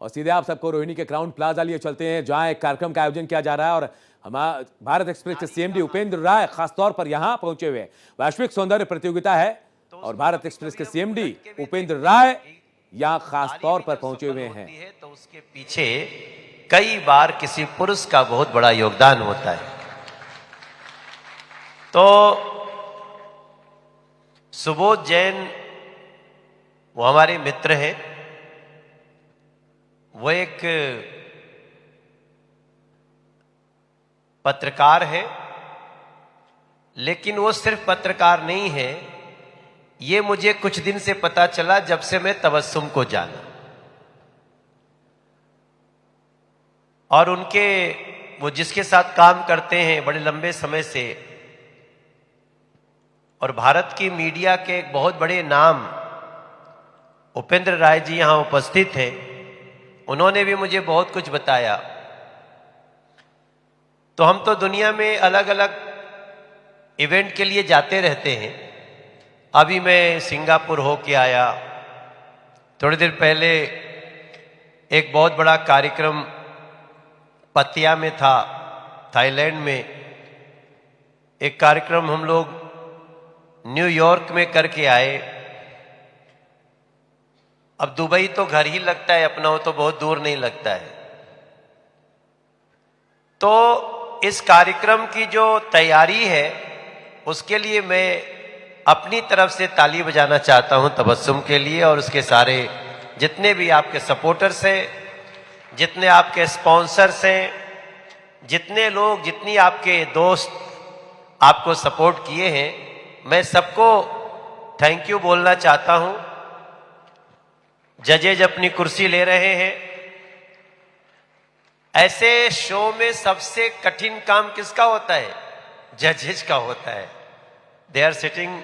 और सीधे आप सबको रोहिणी के क्राउन प्लाजा लिए चलते हैं, जहां एक कार्यक्रम का आयोजन किया जा रहा है और हमारा भारत एक्सप्रेस के सीएमडी उपेंद्र राय खासतौर पर यहां पहुंचे हुए हैं। वैश्विक सौंदर्य प्रतियोगिता है और भारत एक्सप्रेस के सीएमडी उपेंद्र राय यहां खासतौर पर पहुंचे हुए हैं। तो उसके पीछे कई बार किसी पुरुष का बहुत बड़ा योगदान होता है। तो सुबोध जैन वो हमारे मित्र हैं। वो एक पत्रकार है, लेकिन वो सिर्फ पत्रकार नहीं है, ये मुझे कुछ दिन से पता चला जब से मैं तबस्सुम को जाना। और उनके वो जिसके साथ काम करते हैं बड़े लंबे समय से, और भारत की मीडिया के एक बहुत बड़े नाम उपेंद्र राय जी यहां उपस्थित हैं। उन्होंने भी मुझे बहुत कुछ बताया। तो हम तो दुनिया में अलग अलग इवेंट के लिए जाते रहते हैं। अभी मैं सिंगापुर होके आया, थोड़ी देर पहले एक बहुत बड़ा कार्यक्रम पतिया में था, थाईलैंड में। एक कार्यक्रम हम लोग न्यूयॉर्क में करके आए। अब दुबई तो घर ही लगता है अपना, वो तो बहुत दूर नहीं लगता है। तो इस कार्यक्रम की जो तैयारी है उसके लिए मैं अपनी तरफ से ताली बजाना चाहता हूं तबस्सुम के लिए, और उसके सारे जितने भी आपके सपोर्टर्स हैं, जितने आपके स्पॉन्सर्स हैं, जितने लोग, जितनी आपके दोस्त आपको सपोर्ट किए हैं, मैं सबको थैंक यू बोलना चाहता हूं। जजेज अपनी कुर्सी ले रहे हैं। ऐसे शो में सबसे कठिन काम किसका होता है? जजेज का होता है। They are sitting.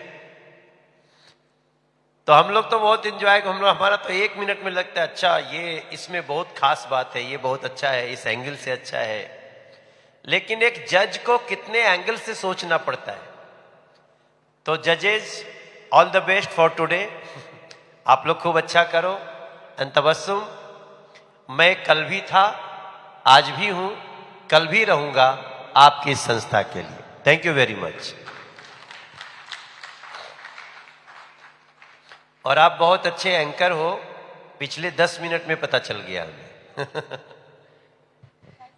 तो हम लोग तो बहुत इंजॉय, हमारा तो 1 मिनट में लगता है अच्छा ये इसमें बहुत खास बात है, ये बहुत अच्छा है, इस एंगल से अच्छा है। लेकिन एक जज को कितने एंगल से सोचना पड़ता है। तो जजेज, all the best for today. आप लोग खूब अच्छा करो। एंड तबस्सुम, मैं कल भी था, आज भी हूं, कल भी रहूंगा आपकी इस संस्था के लिए। Thank you very much. और आप बहुत अच्छे एंकर हो, पिछले 10 मिनट में पता चल गया हमें।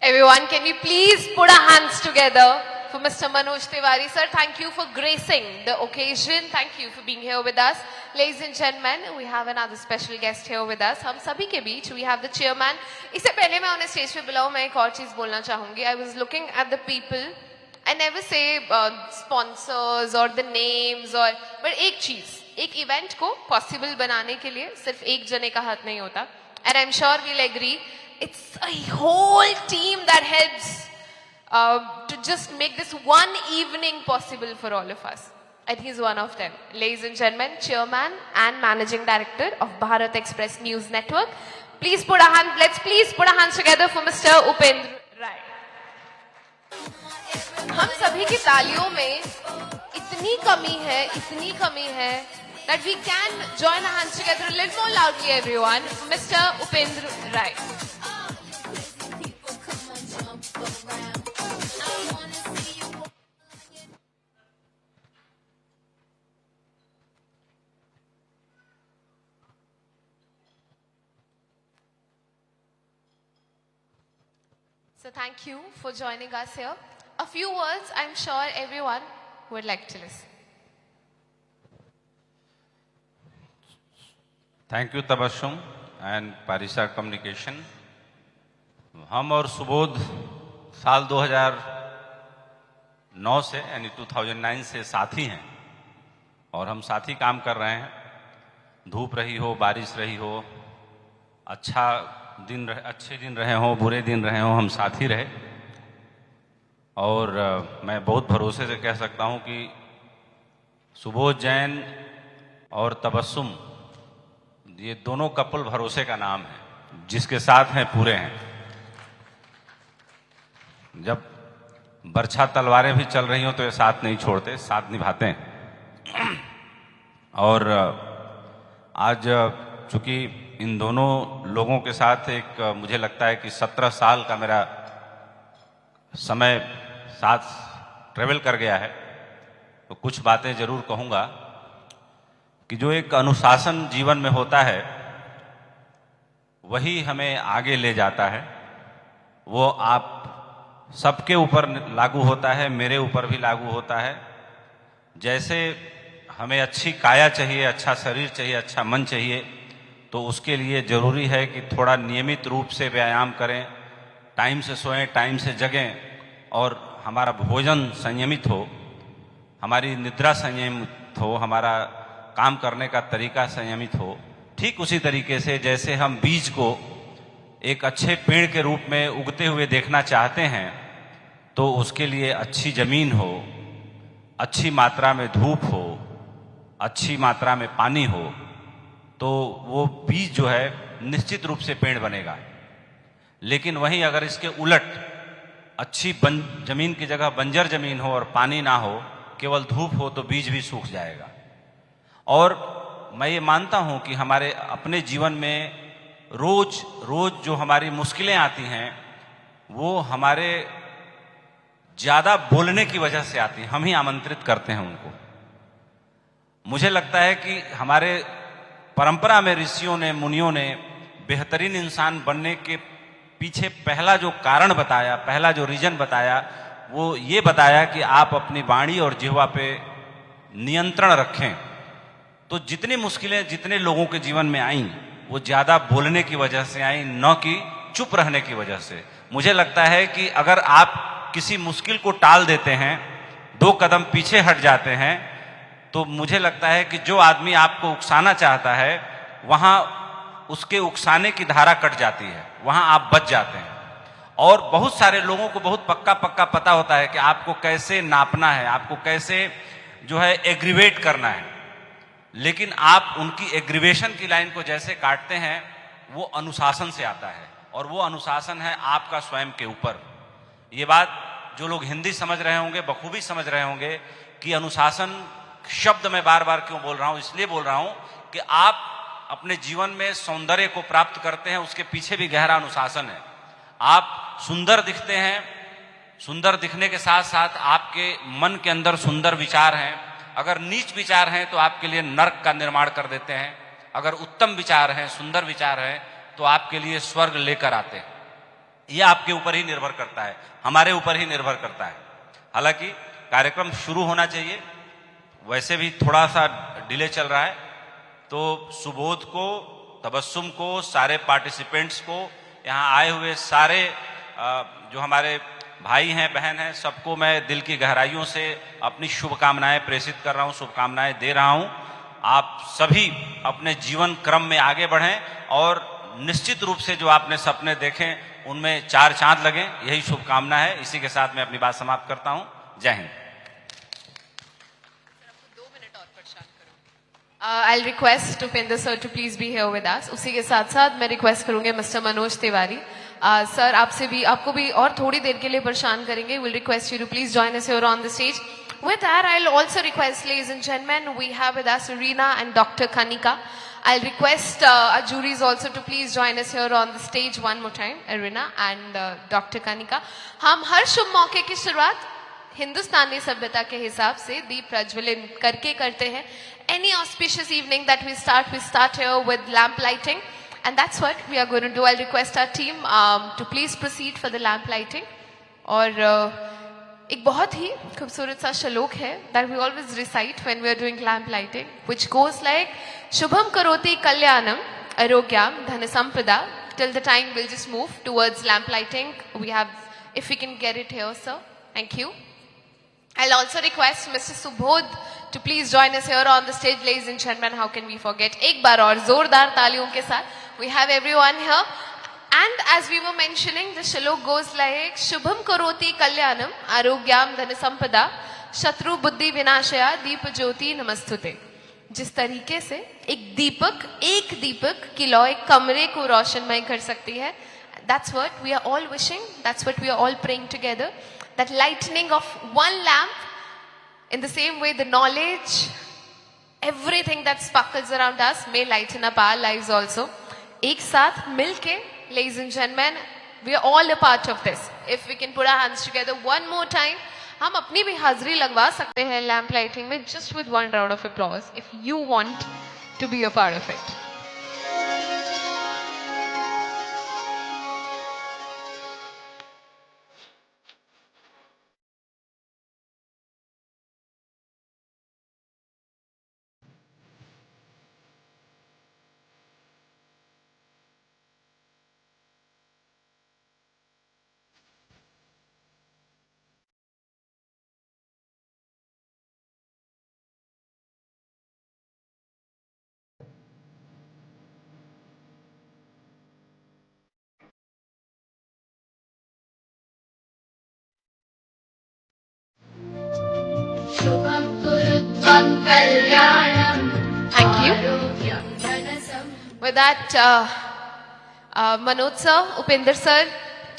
Everyone, can we please put our hands together for Mr. Manoj Tiwari, sir? Thank you for gracing the occasion. Thank you for being here with us. Ladies and gentlemen, we have another special guest here with us. हम सभी के बीच we have the chairman. इससे पहले मैं उन्हें stage पे बुलाऊं, मैं एक और चीज बोलना चाहूंगी. I was looking at the people. I never say sponsors or the names or, but एक चीज, एक इवेंट को पॉसिबल बनाने के लिए सिर्फ एक जने का हाथ नहीं होता. And I'm sure we'll agree, it's a whole team that helps to just make this one evening possible for all of us. And he's one of them. Ladies and gentlemen, Chairman and Managing Director of Bharat Express News Network. Please put our hands, let's please put our hands together for Mr. Upendra Rai. हम सभी की तालियों में इतनी कमी है that we can join our hands together a little more loudly, everyone, for Mr. Upendra Rai. So thank you for joining us here. A few words I'm sure everyone would like to listen. Thank you Tabassum and Parisha communication. हम और सुबोध साल 2009 से यानी 2009 से साथी हैं और हम साथी काम कर रहे हैं। धूप रही हो, बारिश रही हो, अच्छे दिन रहे हों, बुरे दिन रहे हों, हम साथी रहे। और मैं बहुत भरोसे से कह सकता हूं कि सुबोध जैन और तबस्सुम, ये दोनों कपल भरोसे का नाम है, जिसके साथ हैं पूरे हैं। जब बरछा तलवारें भी चल रही हों तो ये साथ नहीं छोड़ते, साथ निभाते हैं। और आज चूंकि इन दोनों लोगों के साथ एक मुझे लगता है कि 17 साल का मेरा समय साथ ट्रेवल कर गया है, तो कुछ बातें जरूर कहूँगा कि जो एक अनुशासन जीवन में होता है वही हमें आगे ले जाता है। वो आप सबके ऊपर लागू होता है, मेरे ऊपर भी लागू होता है। जैसे हमें अच्छी काया चाहिए, अच्छा शरीर चाहिए, अच्छा मन चाहिए, तो उसके लिए ज़रूरी है कि थोड़ा नियमित रूप से व्यायाम करें, टाइम से सोएं, टाइम से जगें और हमारा भोजन संयमित हो, हमारी निद्रा संयमित हो, हमारा काम करने का तरीका संयमित हो। ठीक उसी तरीके से जैसे हम बीज को एक अच्छे पेड़ के रूप में उगते हुए देखना चाहते हैं, तो उसके लिए अच्छी जमीन हो, अच्छी मात्रा में धूप हो, अच्छी मात्रा में पानी हो, तो वो बीज जो है निश्चित रूप से पेड़ बनेगा। लेकिन वहीं अगर इसके उलट अच्छी जमीन की जगह बंजर जमीन हो और पानी ना हो, केवल धूप हो, तो बीज भी सूख जाएगा। और मैं ये मानता हूं कि हमारे अपने जीवन में रोज रोज जो हमारी मुश्किलें आती हैं वो हमारे ज्यादा बोलने की वजह से आती हैं, हम ही आमंत्रित करते हैं उनको। मुझे लगता है कि हमारे परंपरा में ऋषियों ने, मुनियों ने बेहतरीन इंसान बनने के पीछे पहला जो कारण बताया, पहला जो रीजन बताया, वो ये बताया कि आप अपनी वाणी और जिह्वा पे नियंत्रण रखें। तो जितनी मुश्किलें जितने लोगों के जीवन में आईं वो ज्यादा बोलने की वजह से आई, न कि चुप रहने की वजह से। मुझे लगता है कि अगर आप किसी मुश्किल को टाल देते हैं, 2 कदम पीछे हट जाते हैं, तो मुझे लगता है कि जो आदमी आपको उकसाना चाहता है वहां उसके उकसाने की धारा कट जाती है, वहां आप बच जाते हैं। और बहुत सारे लोगों को बहुत पक्का पक्का पता होता है कि आपको कैसे नापना है, आपको कैसे जो है एग्रीवेट करना है, लेकिन आप उनकी एग्रीवेशन की लाइन को जैसे काटते हैं वो अनुशासन से आता है, और वो अनुशासन है आपका स्वयं के ऊपर। ये बात जो लोग हिंदी समझ रहे होंगे बखूबी समझ रहे होंगे कि अनुशासन शब्द मैं बार बार क्यों बोल रहा हूं, इसलिए बोल रहा हूं कि आप अपने जीवन में सौंदर्य को प्राप्त करते हैं, उसके पीछे भी गहरा अनुशासन है। आप सुंदर दिखते हैं, सुंदर दिखने के साथ साथ आपके मन के अंदर सुंदर विचार हैं। अगर नीच विचार हैं तो आपके लिए नरक का निर्माण कर देते हैं, अगर उत्तम विचार हैं, सुंदर विचार हैं, तो आपके लिए स्वर्ग लेकर आते हैं। यह आपके ऊपर ही निर्भर करता है, हमारे ऊपर ही निर्भर करता है। हालांकि कार्यक्रम शुरू होना चाहिए, वैसे भी थोड़ा सा डिले चल रहा है, तो सुबोध को, तबस्सुम को, सारे पार्टिसिपेंट्स को, यहाँ आए हुए सारे जो हमारे भाई हैं, बहन हैं, सबको मैं दिल की गहराइयों से अपनी शुभकामनाएं प्रेषित कर रहा हूं, शुभकामनाएं दे रहा हूं। आप सभी अपने जीवन क्रम में आगे बढ़ें और निश्चित रूप से जो आपने सपने देखे उनमें 4 चांद लगें, यही शुभकामना है। इसी के साथ मैं अपनी बात समाप्त करता हूं। जय Hind. I'll request Upinder sir to please be here with us. उसी के साथ साथ मैं रिक्वेस्ट करूंगी मिस्टर मनोज तिवारी सर, आपको भी और थोड़ी देर के लिए परेशान करेंगे. We'll request you to please join us here on the stage. With that, I'll also request, ladies and gentlemen, we have with us Reena and Dr. Kanika. I'll request our juries also to please join us here on the stage one more time, Reena and Dr. Kanika. हम हर शुभ मौके की शुरुआत हिंदुस्तानी सभ्यता के हिसाब से दीप प्रज्वलित करके करते हैं. Any auspicious evening that we start here with lamp lighting, and that's what we are going to do. I'll request our team to please proceed for the lamp lighting. और एक बहुत ही खूबसूरत सा श्लोक है that we always recite when we are doing lamp lighting, which goes like Shubham karoti kalyanam arogyam dhana sampada. Till the time we'll just move towards lamp lighting. We have, if we can get it here, sir. Thank you. I'll also request Mr. Subodh to please join us here on the stage, ladies and gentlemen. How can we forget? एक बार और जोरदार तालियों के साथ. We have everyone here. And as we were mentioning, the shalok goes like Shubham karoti kalyanam arogyam dhana sampada shatru buddhi vinashaya deep jyoti namastute. जिस तरीके से एक दीपक की लौ एक कमरे को रोशनमय कर सकती है, that's what we are all wishing, that's what we are all praying together, that lightening of one lamp, in the same way the knowledge, everything that sparkles around us may lighten up our lives also. एक साथ मिलके, ladies and gentlemen, we are all a part of this. If we can put our hands together one more time, हम अपनी भी हाजिरी लगवा सकते हैं लैम्प लाइटिंग में, just with one round of applause if you want to be a part of it. Thank you. With that, Manoj sir, Upendra sir,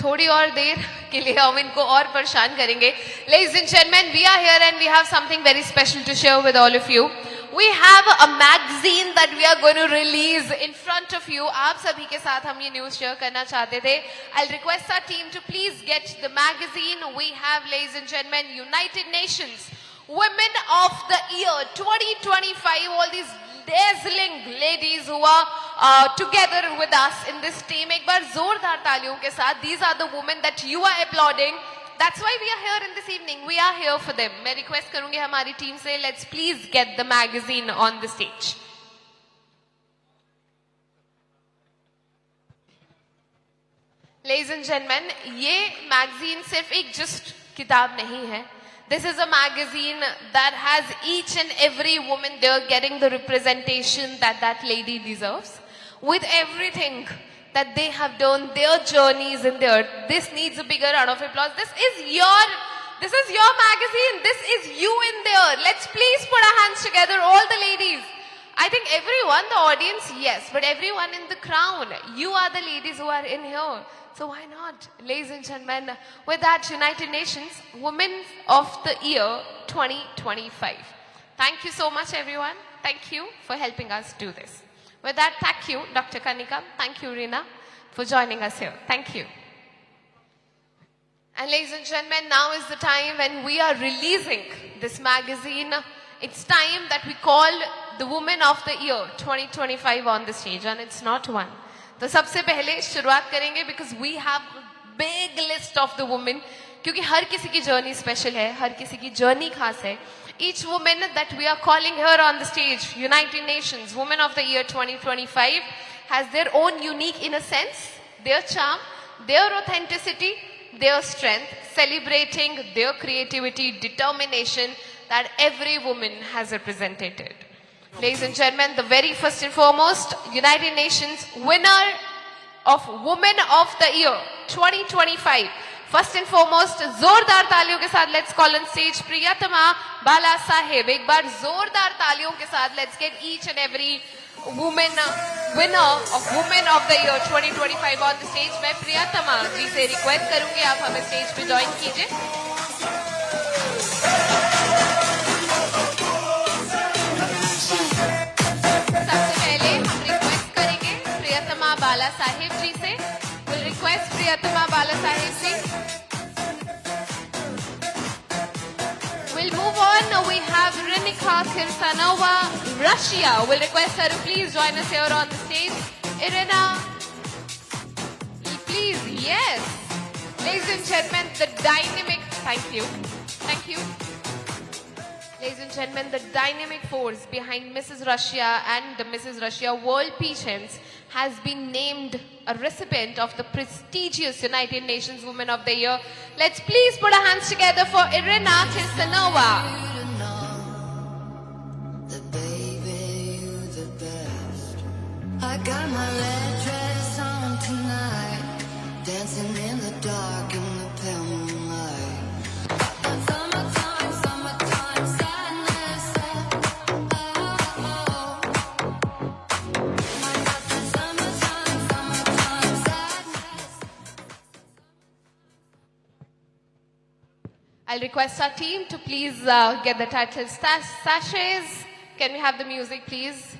थोड़ी और देर के लिए हम इनको और परेशान करेंगे. Ladies and gentlemen, we are here and we have something very special to share with all of you. We have a magazine that we are going to release in front of you. आप सभी के साथ हम ये news share करना चाहते थे. I'll request our team to please get the magazine. We have, ladies and gentlemen, United Nations Women of the Year 2025. All these dazzling ladies who are together with us in this team. एक बार जोरदार तालियों के साथ. These are the women that you are applauding. That's why we are here in this evening. We are here for them. मैं request करूंगी हमारी team से, let's please get the magazine on the stage. Ladies and gentlemen, ये magazine सिर्फ एक just किताब नहीं है. This is a magazine that has each and every woman there getting the representation that that lady deserves. With everything that they have done, their journeys in there. This needs a bigger round of applause. This is your magazine. This is you in there. Let's please put our hands together, all the ladies. I think everyone, the audience, yes, but everyone in the crown. You are the ladies who are in here. So why not? Ladies and gentlemen, with that, United Nations Women of the Year 2025. Thank you so much, everyone. Thank you for helping us do this. With that, thank you, Dr. Kanika. Thank you, Reena, for joining us here. Thank you. And ladies and gentlemen, now is the time when we are releasing this magazine. It's time that we call the Women of the Year 2025 on the stage, and it's not one. तो सबसे पहले शुरुआत करेंगे because we have a big list of the women, क्योंकि हर किसी की journey special है, हर किसी की journey खास है. Each woman that we are calling here on the stage, United Nations Women of the Year 2025, has their own unique inner sense, their charm, their authenticity, their strength, celebrating their creativity, determination that every woman has represented. Ladies and gentlemen, the very first and foremost, United Nations winner of Women of the Year 2025. First and foremost, जोरदार तालियों के साथ let's call on stage प्रियतमा बाला साहेब. एक बार जोरदार तालियों के साथ let's get each and every woman winner of Women of the Year 2025 on the stage. मैं प्रियतमा जी से request करूंगी आप हमें stage पे join कीजिए. Bala Sahib ji se. We'll request Priyatama Bala Sahib ji. We'll move on. We have Rinika Kirsanova, Russia. We'll request her to please join us here on the stage. Irina, please, yes. Ladies and gentlemen, the dynamic, thank you. Thank you. Ladies and gentlemen, the dynamic force behind Mrs. Russia and the Mrs. Russia World Patience has been named a recipient of the prestigious United Nations Women of the Year. Let's please put our hands together for Irina Kirsanova. I got my red dress on tonight, dancing in the dark in the pale moonlight. Summertime, summertime, sadness. I'll request our team to please get the title sachets. Can we have the music, please?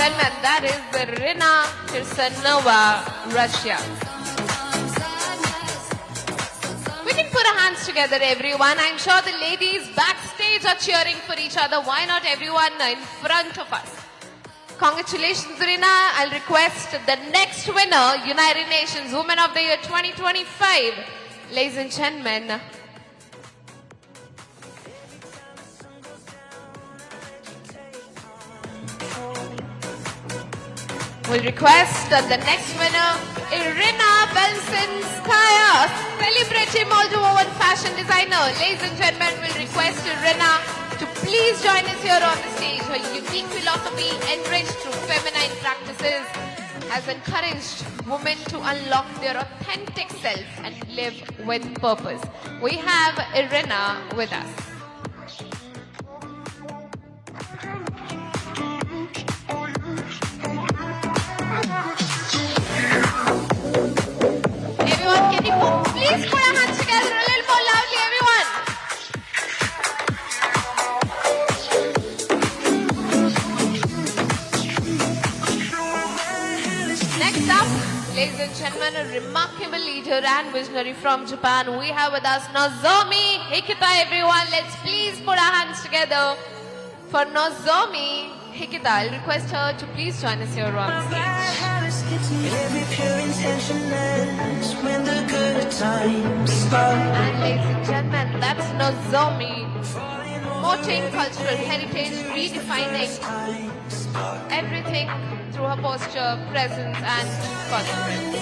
gentlemen, that is Irina Kirsanova, Russia. We can put our hands together, everyone. I'm sure the ladies backstage are cheering for each other. Why not everyone in front of us? Congratulations, Irina. I'll request the next winner, United Nations Women of the Year 2025. Ladies and gentlemen, we'll request the next winner, Irina Belsinskaya, celebrity Moldovan fashion designer. Ladies and gentlemen, we'll request Irina to please join us here on the stage. Her unique philosophy, enriched through feminine practices, has encouraged women to unlock their authentic self and live with purpose. We have Irina with us. Everyone, can you please put our hands together a little more loudly, everyone? Next up, ladies and gentlemen, a remarkable leader and visionary from Japan. We have with us Nozomi Hikita, everyone. Let's please put our hands together for Nozomi Hikita. I'll request her to please join us here on stage. Every pure intention ends when the good times start. And ladies and gentlemen, that's Nozomi, promoting cultural heritage, redefining everything through her posture, presence and confidence.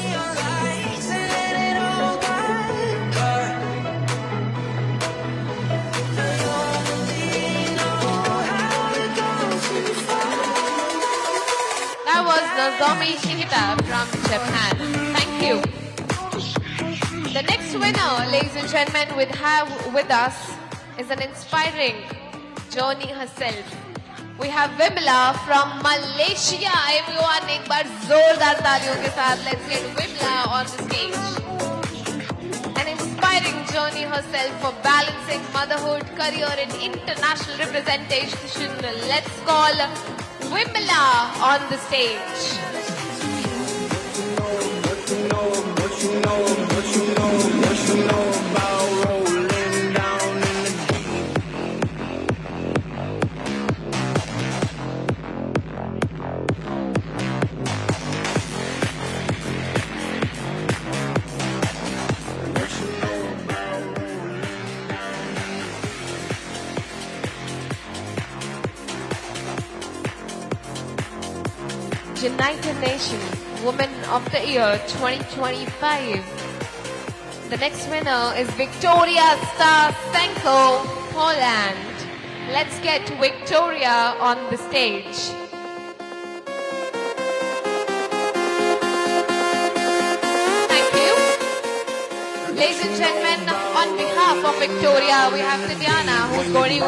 That was Nozomi Hikita from Japan. Thank you. The next winner, ladies and gentlemen, we have with us is an inspiring journey herself. We have Wimla from Malaysia. Everyone, एक बार जोरदार तालियों के साथ, let's get Wimla on the stage. An inspiring journey herself for balancing motherhood, career and international representation. Let's call Wimla on the stage. United Nations Woman of the Year 2025. The next winner is Victoria Stasenko, Poland. Let's get Victoria on the stage. Thank you. Ladies and gentlemen, on behalf of Victoria, we have Tatiana who's going to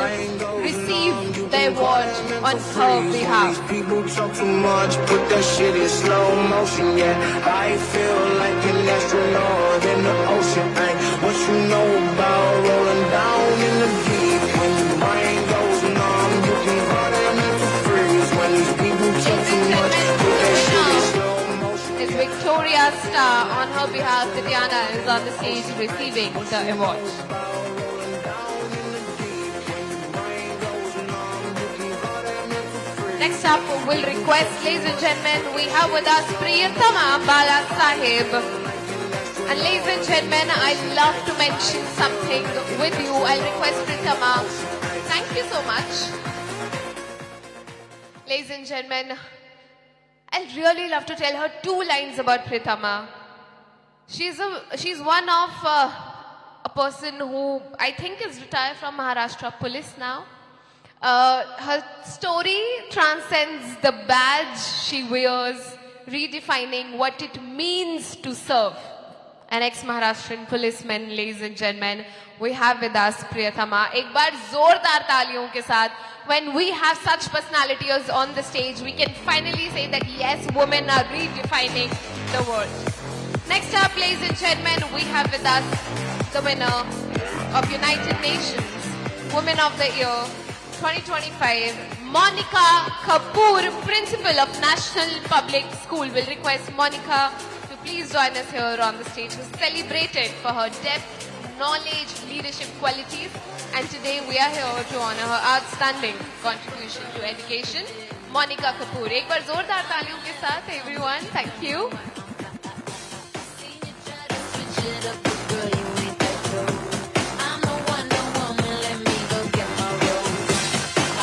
receive the award on her behalf. People talk too much, put that shit in slow motion, yeah. I feel like an astronaut in the ocean, ain't what you know about rolling down in the deep. When your brain goes numb, you can run and never freeze. When these people talk too much, put that shit in slow motion. Is Victoria Star. On her behalf, Tatiana is on the stage receiving the award. Next up, we'll request, ladies and gentlemen, we have with us Priyatama Bala Sahib. And ladies and gentlemen, I'd love to mention something with you. I'll request Priyatama. Thank you so much. Ladies and gentlemen, I'd really love to tell her two lines about Priyatama. She's one of a person who I think is retired from Maharashtra Police now. Her story transcends the badge she wears, redefining what it means to serve. An ex-Maharashtrian policeman, ladies and gentlemen, we have with us Priyatama. एक बार जोरदार तालियों के साथ. When we have such personalities on the stage, we can finally say that yes, women are redefining the world. Next up, ladies and gentlemen, we have with us the winner of United Nations Women of the Year 2025, Monica Kapoor, Principal of National Public School, will request Monica to please join us here on the stage, who's celebrated for her depth, knowledge, leadership qualities, and today we are here to honor her outstanding contribution to education. Monica Kapoor. एक बार जोरदार तालियों के साथ everyone. Thank you. I'm a Wonder Woman, let me go get my rose.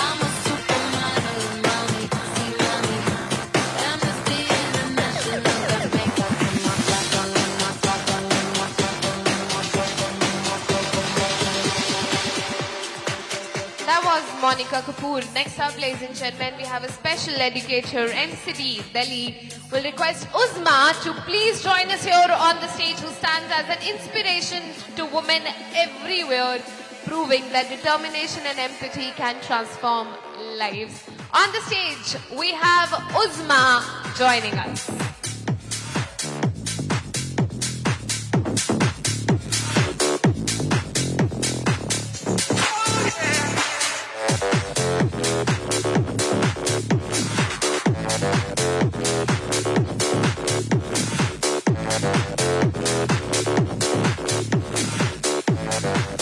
I'm a supermodel, mommy, see mommy. I'm just the international that make up in my clock on in my clock on in my clock on in my clock on in my clock on. That was Monica Kapoor. Next up, ladies and gentlemen, we have a special educator, NCD Delhi, will request Uzma to please join us here on the stage, who stands as an inspiration to women everywhere, proving that determination and empathy can transform lives. On the stage, we have Uzma joining us.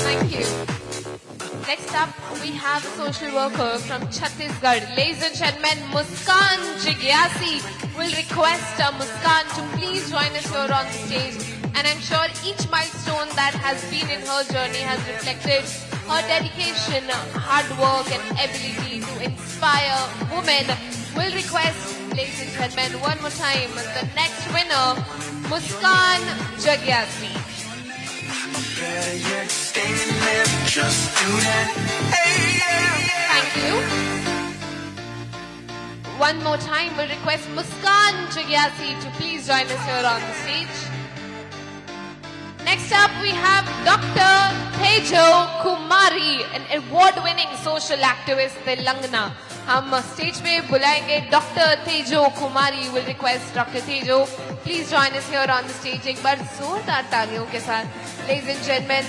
Thank you. Next up, we have a social worker from Chhattisgarh. Ladies and gentlemen, Muskan Jigyasi will request Muskan to please join us here on the stage. And I'm sure each milestone that has been in her journey has reflected her dedication, hard work, and ability to inspire women. We'll request, ladies and gentlemen, one more time, the next winner, Muskan Jigyasi. Thank you. One more time, we'll request Muskan Jigyasi to please join us here on the stage. Next up, we have Dr. Tejo Kumari, an award-winning social activist Telangana. हम stage पे बुलाएंगे doctor तेजो कुमारी. Will request doctor तेजो please join us here on the stage. एक बार जोरदार तालियों के साथ. Ladies and gentleman,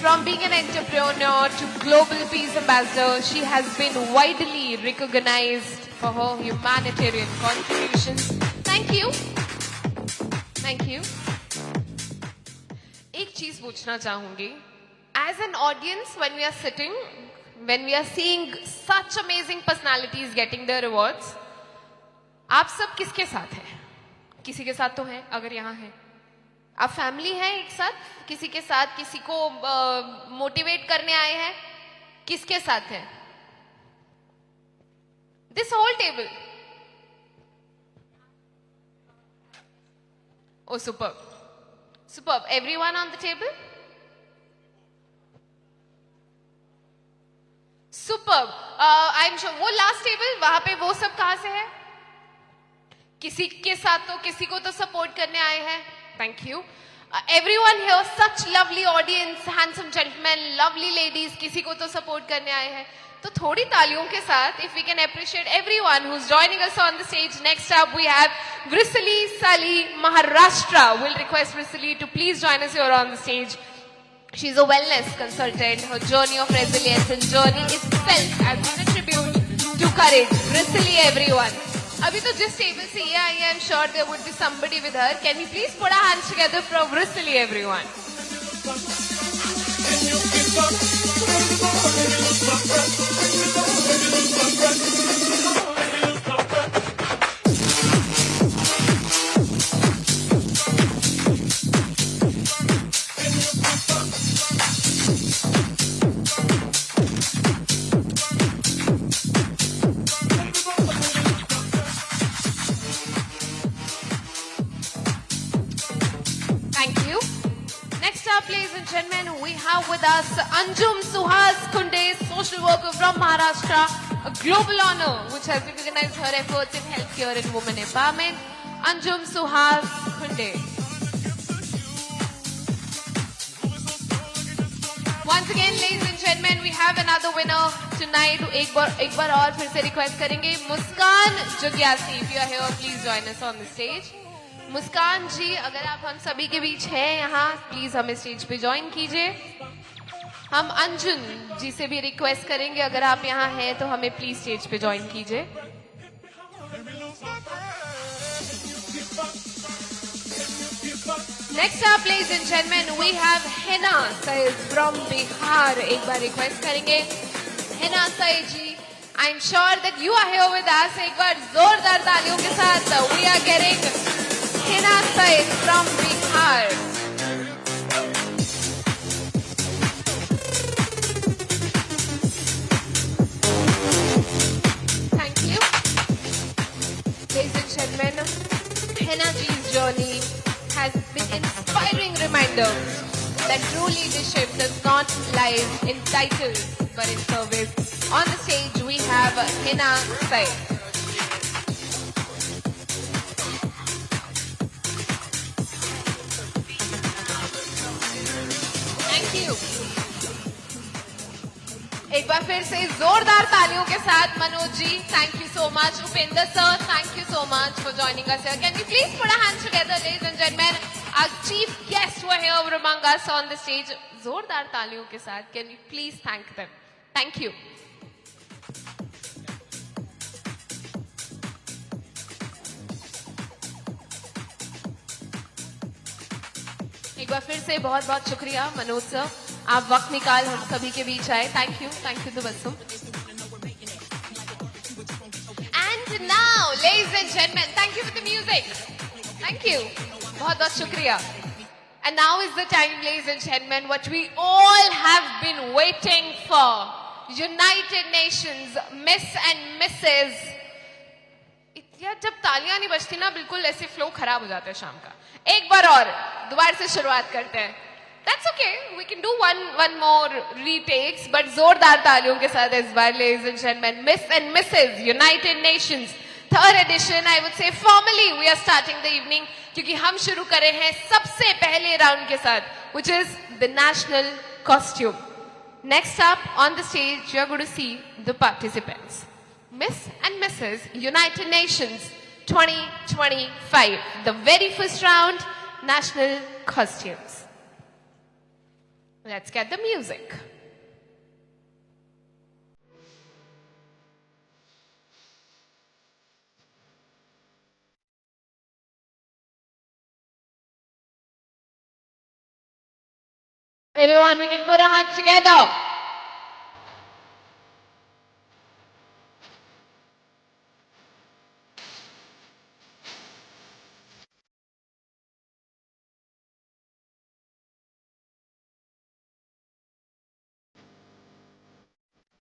from being an entrepreneur to global peace ambassador, she has been widely recognized for her humanitarian contributions. Thank you. Thank you. एक चीज पूछना चाहूंगी. As an audience, when we are sitting, when we are seeing such amazing personalities getting their awards, आप सब किसके साथ हैं? किसी के साथ तो हैं, अगर यहाँ हैं. आप फैमिली हैं एक साथ, किसी के साथ, किसी को मोटिवेट करने आए हैं, किसके साथ हैं? This whole table. Oh, superb. Superb. Everyone on the table? Superb. I'm sure वो last table, वहां पे वो सब कहां से है? किसी के साथ तो, किसी को तो सपोर्ट करने आए हैं. Thank you. Everyone here, such lovely audience, handsome gentlemen, lovely ladies, किसी को तो सपोर्ट करने आए हैं. तो थोड़ी तालियों के साथ, if we can appreciate everyone who's joining us on the stage. Next up, we have Vrisali Sali, Maharashtra. We'll request Vrisali to please join us here on the stage. She's a wellness consultant. Her journey of resilience and journey itself has been a tribute to courage. Vrisali, everyone. अभी तो जिस table से ये आई है, I'm sure there would be somebody with her. Can we please put our hands together for Vrisali, everyone? With us, Anjum Suhas Kunde, social worker from Maharashtra, a global honor which has recognized her efforts in healthcare and women empowerment. Anjum Suhas Kunde. Once again, ladies and gentlemen, we have another winner tonight. एक बार और फिर से request करेंगे. Muskan Jigyasi, if you are here, please join us on the stage. मुस्कान जी, अगर आप हम सभी के बीच हैं यहाँ, प्लीज हमें स्टेज पे ज्वाइन कीजिए. हम अंजुन जी से भी रिक्वेस्ट करेंगे, अगर आप यहाँ हैं तो हमें प्लीज स्टेज पे ज्वाइन कीजिए. Next up, ladies and gentlemen, we have Hina Said from Bihar. एक बार रिक्वेस्ट करेंगे Hina Said ji. I'm sure that you are here with us. एक बार जोरदार तालियों के साथ we are getting Hina Said from Bihar. Thank you. Ladies and gentlemen, Hina ji's journey has been inspiring reminder that true leadership does not lie in titles but in service. On the stage we have Hina Said. Thank you. एक बार फिर से जोरदार तालियों के साथ Manoj ji, thank you so much. Upendra sir, thank you so much for joining us here. Can we please put our hands together, ladies and gentlemen? Our chief guests who are here among us on the stage. जोरदार तालियों के साथ, can we please thank them? Thank you. एक बार फिर से बहुत बहुत शुक्रिया मनोज सर, आप वक्त निकाल हम सभी के बीच आए. Thank you Tabassum. And now ladies and gentleman, thank you for the music. Thank you, बहुत बहुत शुक्रिया. And now is the time, ladies and gentlemen, what we all have been waiting for. United Nations Miss and Mrs. यार जब तालियां नहीं बजती ना, बिल्कुल ऐसे फ्लो खराब हो जाता है शाम का. एक बार और दोबारा से शुरुआत करते हैं. That's okay. We can do one more retakes, but जोरदार तालियों के साथ इस बार, ladies and gentlemen, Miss and Mrs. United Nations third edition. I would say formally we are starting the evening क्योंकि हम शुरू कर रहे हैं सबसे पहले राउंड के साथ, which is the national costume. Next up on the stage, you are going to see the participants. Miss and Mrs. United Nations 2025, the very first round, national costumes. Let's get the music. Everyone, we can put our hands together.